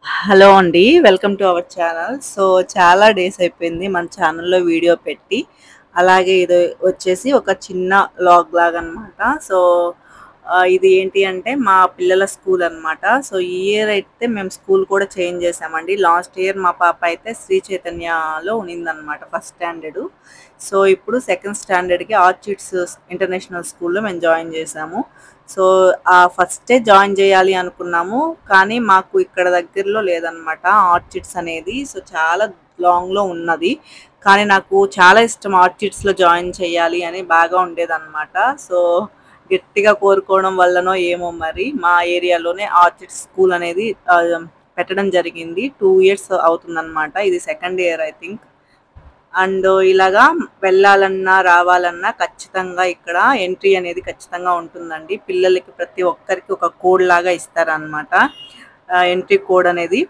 Hello అండి. Welcome to our channel. So, చాలా days అయిపోయింది మన ఛానల్‌లో వీడియో పెట్టి. అలాగే ఇది వచ్చేసి ఒక చిన్న వ్లాగ్ లాగనమాట. సో, ఇది ఏంటి అంటే మా పిల్లల స్కూల్ అనమాట. సో, ఈ ఇయర్ అయితే మేము స్కూల్ కూడా చేంజ్ చేశామండి. లాస్ట్ ఇయర్ మా పాప అయితే శ్రీ చైతన్యలో ఉన్నిందనమాట ఫస్ట్ స్టాండర్డు. సో, ఇప్పుడు సెకండ్ స్టాండర్డ్‌కి ఆర్చిడ్స్ ఇంటర్నేషనల్ స్కూల్‌లో మేము జాయిన్ చేశాము. సో, ఫస్టే జాయిన్ జేయాలి అనుకున్నాము. కానీ మాకు ఇక్కడ దగ్గరలో లేదనమాట ఆర్చిడ్స్ అనేది. సో, చాలా లాంగ్‌లో ఉన్నది. కానీ నాకు చాలా ఇష్టం ఆర్చిడ్స్‌లో జాయిన్ చేయాలి అని బాగా ఉండేదనమాట. సో, గట్టిగా కోరుకోవడం వల్లనో ఏమో మరి మా ఏరియాలోనే ఆర్చిడ్స్ స్కూల్ అనేది పెట్టడం జరిగింది. 2 ఇయర్స్ అవుతుందనమాట. ఇది second year I think. And ఇలాగా వెళ్ళాలన్నా, రావాలన్నా ఖచ్చితంగా ఇక్కడ ఎంట్రీ అనేది ఖచ్చితంగా ఉంటుందండి. పిల్లలకి ప్రతి ఒక్కరికి ఒక కోడ్ లాగా ఇస్తారనమాట. ఎంట్రీ కోడ్ అనేది.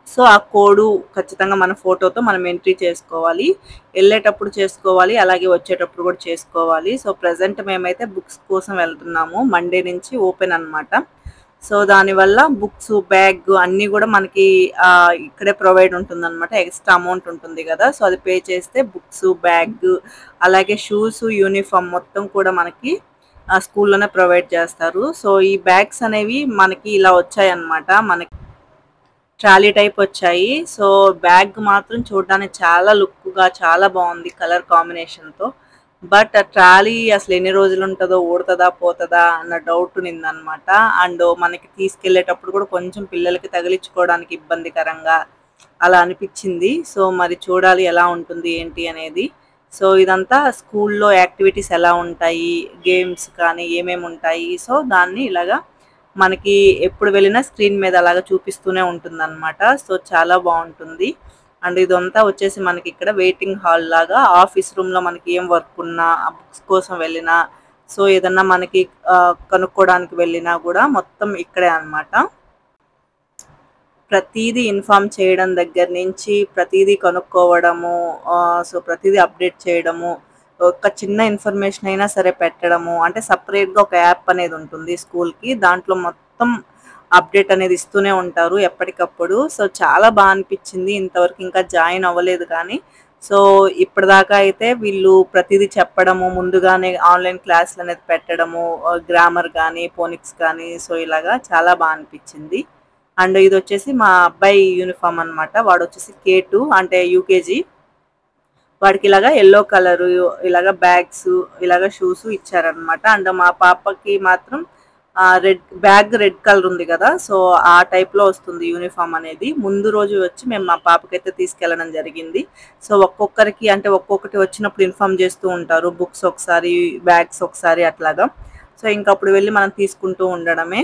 సో, ఆ కోడు ఖచ్చితంగా మన ఫోటోతో మనం ఎంట్రీ చేసుకోవాలి. ఎళ్ళేటప్పుడు చేసుకోవాలి. అలాగే వచ్చేటప్పుడు కూడా చేసుకోవాలి. సో, ప్రెజెంట్ మేమైతే బుక్స్ కోసం వెళ్తున్నాము. మండే నుంచి ఓపెన్ అనమాట. సో, దానివల్ల బుక్స్, బ్యాగ్ అన్నీ గూడా మనకి ఇక్కడే ప్రొవైడ్ ఉంటుందనమాట. ఎక్స్‌ట్రా అమౌంట్ ఉంటుంది గదా! సో, అది పే చేస్తే బుక్స్, బ్యాగ్ అలాగే షూస్, యూనిఫార్మ్ మొత్తం కూడా మనకి స్కూల్లోనే ప్రొవైడ్ చేస్తారు. సో, ఈ బ్యాగ్స్ అనేవి మనకి ఇలా వచ్చాయన్నమాట. మనకి ట్రాలీ టైప్ వచ్చాయి. సో, బ్యాగ్ మాత్రం చూడడానికి చాలా లుక్‌గా చాలా బావుంది కలర్ కాంబినేషన్‌తో. బట్ ఆ ట్రాలీ అసలు ఎన్ని రోజులుంటదో, ఊడతదా, పోతదా అన్న డౌట్ ఉన్నిందనమాట. అండ్ మనకి తీసుకెళ్ళేటప్పుడు కూడా కొంచెం పిల్లలకి తగిలించుకోవడానికి ఇబ్బందికరంగా అలా అనిపిచ్చింది. సో, మరి చూడాలి ఎలా ఉంటుంది, ఏంటి అనేది. సో, ఇదంతా స్కూల్‌లో యాక్టివిటీస్ ఎలా ఉంటాయి, గేమ్స్ కానీ ఏమేముంటాయి. సో, దాన్ని ఇలాగా మనకి ఎప్పుడు వెళ్ళినా స్క్రీన్ మీద అలాగా చూపిస్తూనే ఉంటుందన్నమాట. సో, చాలా బావుంటుంది. అండ్ ఇదంతా వచ్చేసి మనకి ఇక్కడ వెయిటింగ్ హాల్ లాగా ఆఫీస్ రూమ్‌లో మనకి ఏం వర్క్ ఉన్నా, ఆ బుక్స్ కోసం వెళ్ళినా, సో, ఏదన్నా మనకి కనుక్కోవడానికి వెళ్ళినా గూడా మొత్తం ఇక్కడే అన్నమాట. ప్రతీదీ ఇన్ఫార్మ్ చేయడం దగ్గర నుంచి ప్రతీదీ కనుక్కోవడము, సో, ప్రతీదీ అప్డేట్ చేయడము, ఒక చిన్న ఇన్ఫర్మేషన్ అయినా సరే పెట్టడము, అంటే సెపరేట్‌గా ఒక యాప్ అనేది ఉంటుంది స్కూల్‌కి. దాంట్లో మొత్తం అప్డేట్ అనేది ఇస్తూనే ఉంటారు ఎప్పటికప్పుడు. సో, చాలా అనిపిచ్చింది. ఇంతవరకు ఇంకా జాయిన్ అవ్వలేదు కానీ. సో, ఇప్పటిదాకా అయితే వీళ్ళు ప్రతీదీ చెప్పడము, ముందుగానే ఆన్‌లైన్ క్లాసులనేది పెట్టడము, గ్రామర్ గానీ, ఫోనిక్స్ కానీ, సో, ఇలాగా చాలా అనిపిచ్చింది. అండ్ ఇదొచ్చేసి మా అబ్బాయి యూనిఫార్మ్ అనమాట. వాడొచ్చేసి K2 అంటే యూకేజీ. వాడికి ఇలాగా యెల్లో కలరు, ఇలాగ బ్యాగ్స్, ఇలాగ షూస్ ఇచ్చారనమాట. అండ్ మా పాపకి మాత్రం రెడ్ కలర్ ఉంది గదా! సో, ఆ టైప్‌లో వస్తుంది యూనిఫార్మ్ అనేది. ముందు రోజు వచ్చి మేము మా పాపకైతే తీసుకెళ్ళడం జరిగింది. సో, ఒక్కొక్కరికి అంటే ఒక్కొక్కటి వచ్చినప్పుడు ఇన్ఫార్మ్ చేస్తూ ఉంటారు. బుక్స్ ఒకసారి, బ్యాగ్స్ ఒకసారి అట్లాగా. సో, ఇంకప్పుడు వెళ్లి మనం తీసుకుంటూ ఉండడమే.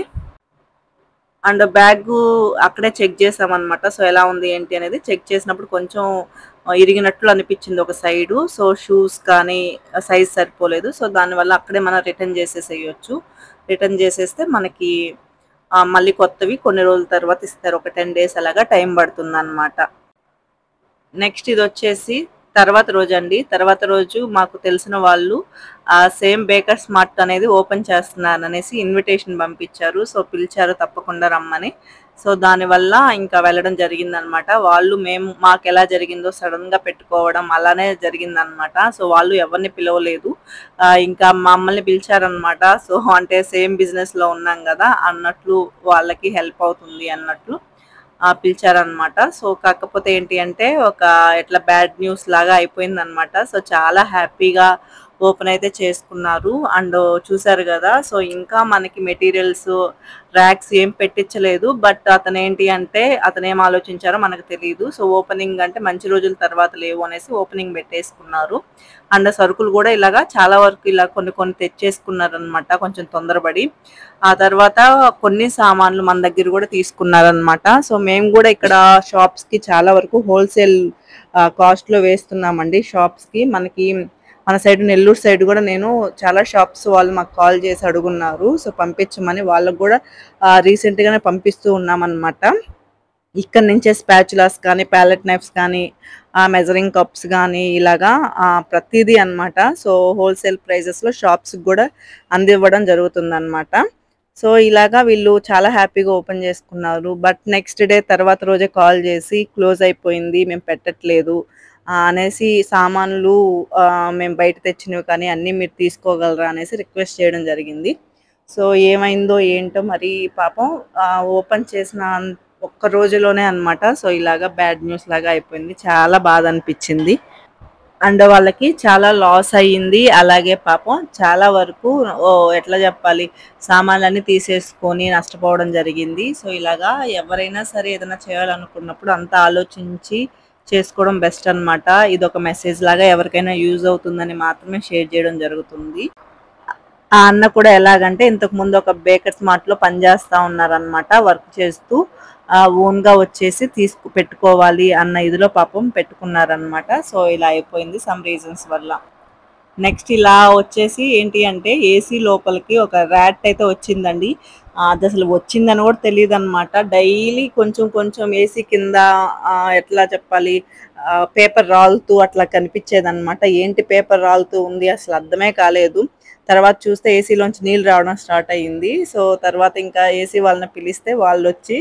అండ్ బ్యాగు అక్కడే చెక్ చేసామనమాట. సో, ఎలా ఉంది ఏంటి అనేది చెక్ చేసినప్పుడు కొంచెం ఇరిగినట్లు అనిపిచ్చింది ఒక సైడు. సో, షూస్ కానీ సైజ్ సరిపోలేదు. సో, దానివల్ల అక్కడే మనం రిటర్న్ చేసేసేయొచ్చు. రిటర్న్ చేసేస్తే మనకి మళ్ళీ కొత్తవి కొన్ని రోజుల తర్వాత ఇస్తారు. ఒక 10 డేస్ అలాగా టైం పడుతుందనమాట. నెక్స్ట్ ఇదొచ్చేసి తర్వాత రోజండి. తర్వాత రోజు మాకు తెలిసిన వాళ్ళు సేమ్ బేకర్స్ మార్ట్ అనేది ఓపెన్ చేస్తున్నారనేసి ఇన్విటేషన్ పంపించారు. సో, పిలిచారు తప్పకుండా రమ్మని. సో, దానివల్ల ఇంకా వెళ్ళడం జరిగిందనమాట. వాళ్ళు మాకెలా జరిగిందో సడెన్‌గా పెట్టుకోవడం అలానే జరిగిందనమాట. సో, వాళ్ళు ఎవరిని పిలవలేదు. ఇంకా మమ్మల్ని పిలిచారనమాట. సో, అంటే సేమ్ బిజినెస్‌లో ఉన్నాం గదా! అన్నట్లు వాళ్ళకి హెల్ప్ అవుతుంది అన్నట్లు పిలిచారనమాట. సో, కాకపోతే ఏంటి అంటే ఇట్లా బ్యాడ్ న్యూస్ లాగా అయిపోయిందనమాట. సో, చాలా హ్యాపీగా ఓపెన్ అయితే చేసుకున్నారు. అండ్ చూసారు గదా! సో, ఇంకా మనకి మెటీరియల్స్, ర్యాక్స్ ఏం పెట్టించలేదు. బట్ అతనేంటి అంటే అతనేం ఆలోచించారో మనకు తెలీదు. సో, ఓపెనింగ్ అంటే మంచి రోజుల తర్వాత లేవు అనేసి ఓపెనింగ్ పెట్టేసుకున్నారు. అండ్ సరుకులు గూడా ఇలాగా చాలా వరకు ఇలా కొన్ని కొన్ని తెచ్చేసుకున్నారనమాట కొంచెం తొందరబడి. ఆ తర్వాత కొన్ని సామాన్లు మన దగ్గర గూడా తీసుకున్నారనమాట. సో, మేము గూడా ఇక్కడ షాప్స్‌కి చాలా వరకు హోల్‌సేల్ కాస్ట్‌లో వేస్తున్నామండి షాప్స్‌కి. మన సైడ్ నెల్లూరు సైడ్ గూడా నేను చాలా షాప్స్ వాళ్ళు మాకు కాల్ చేసి అడుగున్నారు. సో, పంపించమని వాళ్ళకి గూడా రీసెంట్‌గానే పంపిస్తూ ఉన్నామనమాట. ఇక్కడి నుంచే స్పాచులాస్ కానీ, ప్యాలెట్ నైఫ్స్ కానీ, మెజరింగ్ కప్స్ గానీ ఇలాగా ప్రతీదీ అనమాట. సో, హోల్‌సేల్ ప్రైజెస్‌లో షాప్స్‌కి గూడా అందివ్వడం జరుగుతుందనమాట. సో, ఇలాగా వీళ్ళు చాలా హ్యాపీగా ఓపెన్ చేసుకున్నారు. బట్ నెక్స్ట్ డే తర్వాత రోజే కాల్ చేసి క్లోజ్ అయిపోయింది. మేము పెట్టట్లేదు అనేసి సామాన్లు మేము బయట తెచ్చినవి కానీ అన్నీ మీరు తీసుకోగలరా అనేసి రిక్వెస్ట్ చేయడం జరిగింది. సో, ఏమైందో ఏంటో మరి పాపం ఓపెన్ చేసిన ఒక్క రోజులోనే అన్నమాట. సో, ఇలాగా బ్యాడ్ న్యూస్ లాగా అయిపోయింది. చాలా బాధ అనిపించింది. అండ్ వాళ్ళకి చాలా లాస్ అయ్యింది. అలాగే పాపం చాలా వరకు ఎట్లా చెప్పాలి, సామాన్లన్నీ తీసేసుకొని నష్టపోవడం జరిగింది. సో, ఇలాగా ఎవరైనా సరే ఏదైనా చేయాలనుకున్నప్పుడు అంతా ఆలోచించి చేసుకోవడం బెస్ట్ అన్నమాట. ఇదొక మెసేజ్ లాగా ఎవరికైనా యూజ్ అవుతుందని మాత్రమే షేర్ చేయడం జరుగుతుంది. ఆ అన్న కూడా ఎలాగంటే ఇంతకుముందు ఒక బేకర్స్ మార్ట్‌లో పనిచేస్తా ఉన్నారనమాట. వర్క్ చేస్తూ ఓన్‌గా వచ్చేసి పెట్టుకోవాలి అన్న ఇదిలో పాపం పెట్టుకున్నారనమాట. సో, ఇలా అయిపోయింది సమ్ రీజన్స్ వల్ల. నెక్స్ట్ ఇలా వచ్చేసి ఏంటి అంటే ఏసీ లోపలికి ఒక ర్యాట్ అయితే వచ్చిందండి. అదసలు వచ్చిందని కూడా తెలీదనమాట. డైలీ కొంచెం కొంచెం ఏసీ కింద ఎట్లా చెప్పాలి, పేపర్ రాలుతూ అట్లా కనిపించేదనమాట. ఏంటి పేపర్ రాలుతూ ఉంది అసలు అర్థమే కాలేదు. తర్వాత చూస్తే ఏసీలోంచి నీళ్ళు రావడం స్టార్ట్ అయ్యింది. సో, తర్వాత ఇంకా ఏసీ వాళ్ళని పిలిస్తే వాళ్ళొచ్చి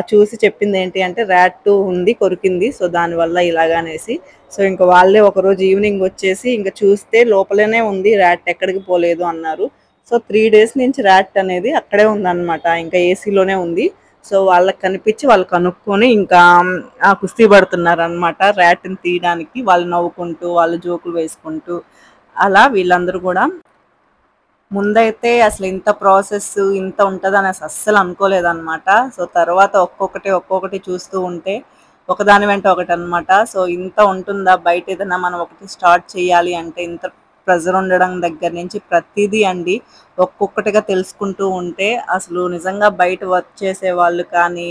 చూసి చెప్పింది ఏంటి అంటే ర్యాట్ ఉంది, కొరికింది. సో, దానివల్ల ఇలాగనేసి. సో, ఇంక వాళ్ళే ఒకరోజు ఈవినింగ్ వచ్చేసి ఇంక చూస్తే లోపలనే ఉంది, ర్యాట్ ఎక్కడికి పోలేదు అన్నారు. సో, 3 డేస్ నుంచి ర్యాట్ అనేది అక్కడే ఉందన్నమాట. ఇంకా ఏసీలోనే ఉంది. సో, వాళ్ళకి కనిపించి వాళ్ళు కనుక్కొని ఇంకా కుస్తీ పడుతున్నారనమాట ర్యాట్‌ని తీయడానికి. వాళ్ళు నవ్వుకుంటూ, వాళ్ళు జోకులు వేసుకుంటూ అలా వీళ్ళందరూ కూడా ముందైతే అసలు ఇంత ప్రాసెస్ ఇంత ఉంటదని అస్సలు అనుకోలేదనమాట. సో, తర్వాత ఒక్కొక్కటి చూస్తూ ఉంటే ఒకదాని వెంట ఒకటనమాట. సో, ఇంత ఉంటుందా బయట ఏదైనా మనం ఒకటి స్టార్ట్ చేయాలి అంటే ఇంత ప్రెజర్ ఉండడం దగ్గర నుంచి ప్రతీదీ అండి. ఒక్కొక్కటిగా తెలుసుకుంటూ ఉంటే అసలు నిజంగా బయట వర్క్ చేసేవాళ్ళు కానీ,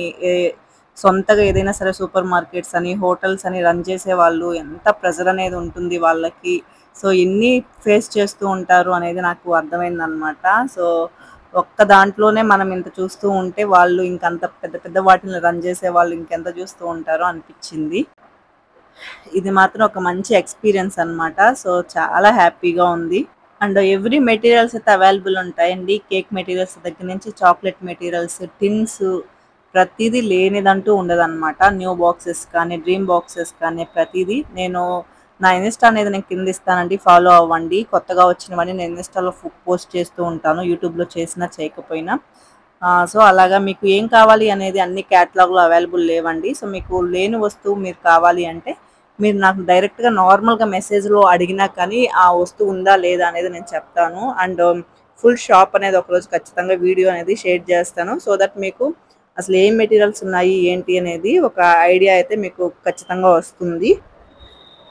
సొంతగా ఏదైనా సరే సూపర్ మార్కెట్స్ అని, హోటల్స్ అని రన్ చేసేవాళ్ళు ఎంత ప్రెజర్ అనేది ఉంటుంది వాళ్ళకి. సో, ఎన్ని ఫేస్ చేస్తూ ఉంటారు అనేది నాకు అర్థమైందనమాట. సో, ఒక్క దాంట్లోనే మనం ఇంత చూస్తూ ఉంటే వాళ్ళు ఇంకంత పెద్ద పెద్ద వాటిని రన్ చేసేవాళ్ళు ఇంకెంత చూస్తూ ఉంటారో అనిపించింది. ఇది మాత్రం ఒక మంచి ఎక్స్‌పీరియన్స్ అన్నమాట. సో, చాలా హ్యాపీగా ఉంది. అండ్ ఎవ్రీ మెటీరియల్స్ అయితే అవైలబుల్ ఉంటాయండి. కేక్ మెటీరియల్స్ దగ్గర నుంచి చాక్లెట్ మెటీరియల్స్, టిన్స్ ప్రతీదీ లేనిదంటూ ఉండదన్నమాట. న్యూ బాక్సెస్ కానీ, డ్రీమ్ బాక్సెస్ కానీ ప్రతీదీ నా ఇన్‌స్టా అనేది నేను కింద ఇస్తానండి. ఫాలో అవ్వండి. కొత్తగా వచ్చినవన్నీ నేను ఇన్‌స్టాలో పోస్ట్ చేస్తూ ఉంటాను. యూట్యూబ్‌లో చేసినా చేయకపోయినా. సో, అలాగా మీకు ఏం కావాలి అనేది అన్ని క్యాటలాగ్‌లో అవైలబుల్ లేవండి. సో, మీకు లేని వస్తువు మీరు కావాలి అంటే మీరు నాకు డైరెక్ట్‌గా నార్మల్‌గా మెసేజ్‌లో అడిగినా కానీ ఆ వస్తువు ఉందా లేదా అనేది నేను చెప్తాను. అండ్ ఫుల్ షాప్ అనేది ఒకరోజు ఖచ్చితంగా వీడియో అనేది షేర్ చేస్తాను. సో దట్ మీకు అసలు ఏం మెటీరియల్స్ ఉన్నాయి ఏంటి అనేది ఒక ఐడియా అయితే మీకు ఖచ్చితంగా వస్తుంది.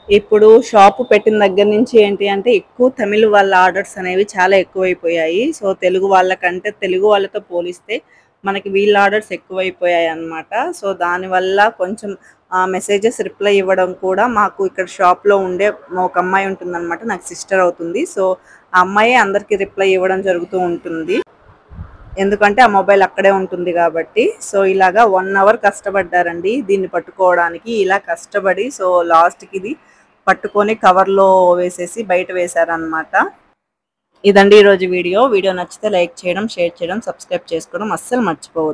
ఇప్పుడు షాపు పెట్టిన దగ్గర నుంచి ఏంటి అంటే ఎక్కువ తమిళ్ వాళ్ళ ఆర్డర్స్ అనేవి చాలా ఎక్కువైపోయాయి. సో, తెలుగు వాళ్ళకంటే తెలుగు వాళ్ళతో పోలిస్తే మనకి వీళ్ళ ఆర్డర్స్ ఎక్కువైపోయాయన్నమాట. సో, దానివల్ల కొంచెం మెసేజెస్ రిప్లై ఇవ్వడం కూడా మాకు ఇక్కడ షాప్‌లో ఉండే ఒక అమ్మాయి ఉంటుందన్నమాట. నాకు సిస్టర్ అవుతుంది. సో, ఆ అమ్మాయే అందరికీ రిప్లై ఇవ్వడం జరుగుతూ ఉంటుంది. ఎందుకంటే ఆ మొబైల్ అక్కడే ఉంటుంది కాబట్టి. సో, ఇలాగా 1 అవర్ కష్టపడ్డారండి దీన్ని పట్టుకోవడానికి. ఇలా కష్టపడి సో, లాస్ట్‌కి ఇది పట్టుకొని కవర్‌లో వేసేసి బయట వేశారనమాట. ఇదండి ఈరోజు వీడియో. వీడియో నచ్చితే లైక్ చేయడం, షేర్ చేయడం, సబ్స్క్రైబ్ చేసుకోవడం అస్సలు మర్చిపోవద్దు.